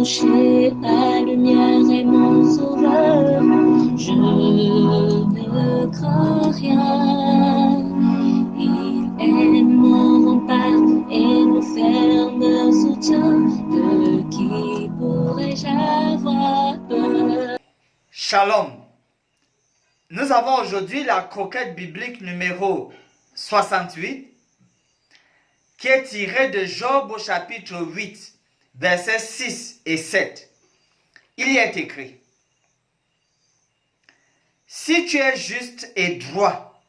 rocher, la lumière est mon sauveur. Je ne crains rien. Il est mon rempart et mon ferme soutien. De qui pourrais-je avoir peur? Shalom. Nous avons aujourd'hui la croquette biblique numéro 68 qui est tirée de Job au chapitre 8, versets 6 et 7. Il y est écrit: Si tu es juste et droit,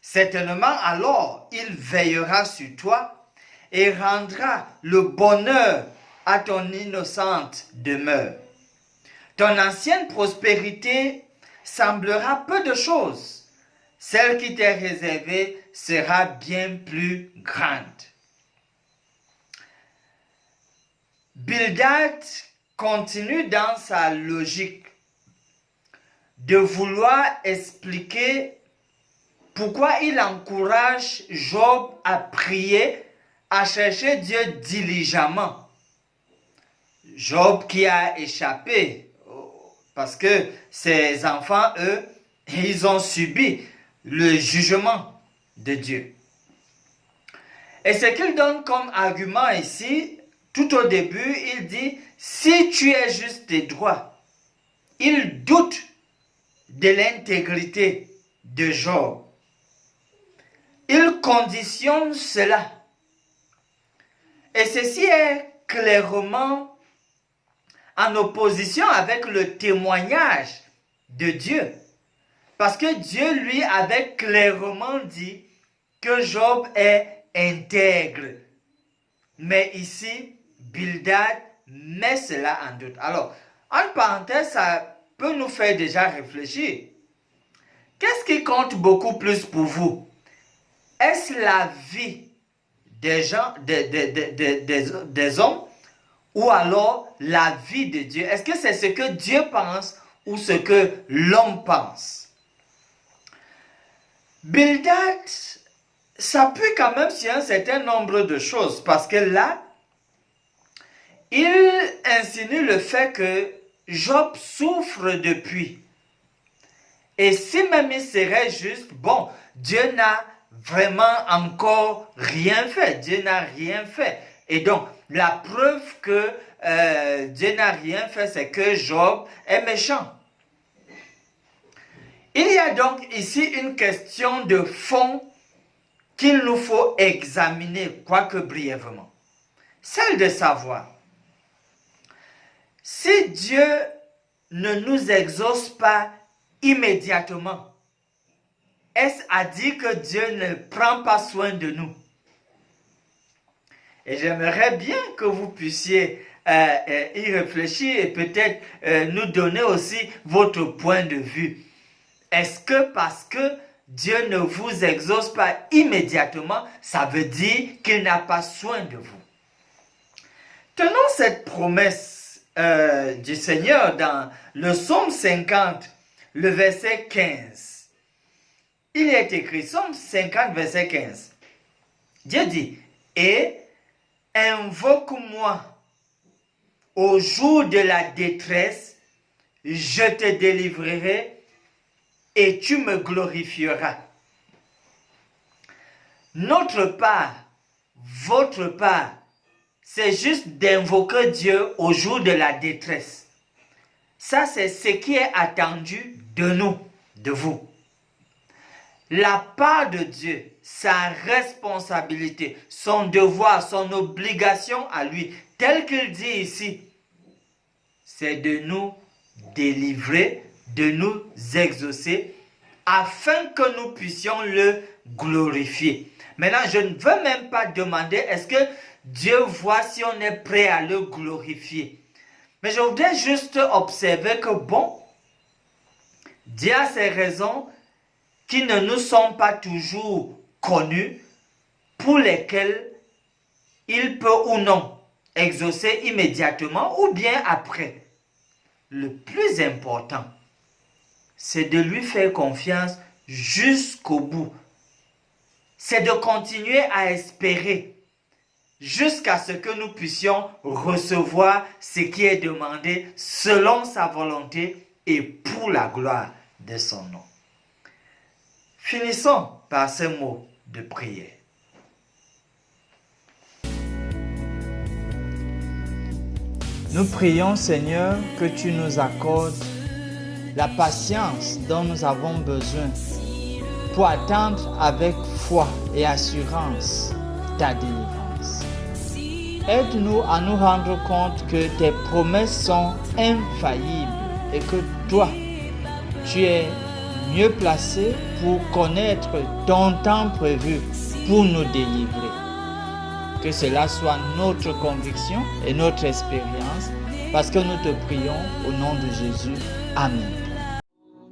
certainement alors il veillera sur toi et rendra le bonheur à ton innocente demeure. Ton ancienne prospérité semblera peu de choses. Celle qui t'est réservée sera bien plus grande. Bildad continue dans sa logique de vouloir expliquer pourquoi il encourage Job à prier, à chercher Dieu diligemment. Job qui a échappé, parce que ses enfants, eux, ils ont subi le jugement de Dieu. Et ce qu'il donne comme argument ici, tout au début, il dit, si tu es juste et droit, il doute de l'intégrité de Job. Il conditionne cela. Et ceci est clairement en opposition avec le témoignage de Dieu. Parce que Dieu, lui, avait clairement dit que Job est intègre. Mais ici, Bildad met cela en doute. Alors, en parenthèse, ça peut nous faire déjà réfléchir. Qu'est-ce qui compte beaucoup plus pour vous? Est-ce la vie des gens, des hommes, ou alors la vie de Dieu? Est-ce que c'est ce que Dieu pense ou ce que l'homme pense? Bildad s'appuie quand même sur un certain nombre de choses, parce que là, il insinue le fait que Job souffre depuis. Et si même il serait juste, bon, Dieu n'a vraiment encore rien fait. Dieu n'a rien fait. Et donc, la preuve que Dieu n'a rien fait, c'est que Job est méchant. Il y a donc ici une question de fond qu'il nous faut examiner, quoique brièvement. Celle de savoir, si Dieu ne nous exauce pas immédiatement, est-ce à dire que Dieu ne prend pas soin de nous? Et j'aimerais bien que vous puissiez y réfléchir et peut-être nous donner aussi votre point de vue. Est-ce que parce que Dieu ne vous exauce pas immédiatement, ça veut dire qu'il n'a pas soin de vous? Tenons cette promesse du Seigneur dans le psaume 50, le verset 15. Il est écrit, psaume 50, verset 15. Dieu dit, et invoque-moi au jour de la détresse, je te délivrerai et tu me glorifieras. Notre part, votre part, c'est juste d'invoquer Dieu au jour de la détresse. Ça, c'est ce qui est attendu de nous, de vous. La part de Dieu, sa responsabilité, son devoir, son obligation à lui, tel qu'il dit ici, c'est de nous délivrer, de nous exaucer, afin que nous puissions le glorifier. Maintenant, je ne veux même pas demander, est-ce que Dieu voit si on est prêt à le glorifier? Mais je voudrais juste observer que, bon, Dieu a ses raisons qui ne nous sont pas toujours connues, pour lesquelles il peut ou non exaucer immédiatement ou bien après. Le plus important, c'est de lui faire confiance jusqu'au bout. C'est de continuer à espérer. jusqu'à ce que nous puissions recevoir ce qui est demandé selon sa volonté et pour la gloire de son nom. Finissons par ce mot de prière. Nous prions, Seigneur, que tu nous accordes la patience dont nous avons besoin pour attendre avec foi et assurance ta délivrance. Aide-nous à nous rendre compte que tes promesses sont infaillibles et que toi, tu es mieux placé pour connaître ton temps prévu pour nous délivrer. Que cela soit notre conviction et notre expérience, parce que nous te prions au nom de Jésus. Amen.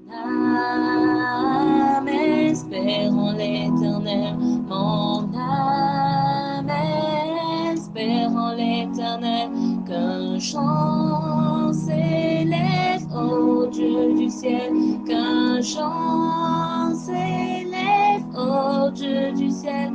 Mon âme espère en l'Éternel, mon âme espère en l'Éternel, qu'un chant s'élève au Dieu du ciel, qu'un chant s'élève au Dieu du ciel.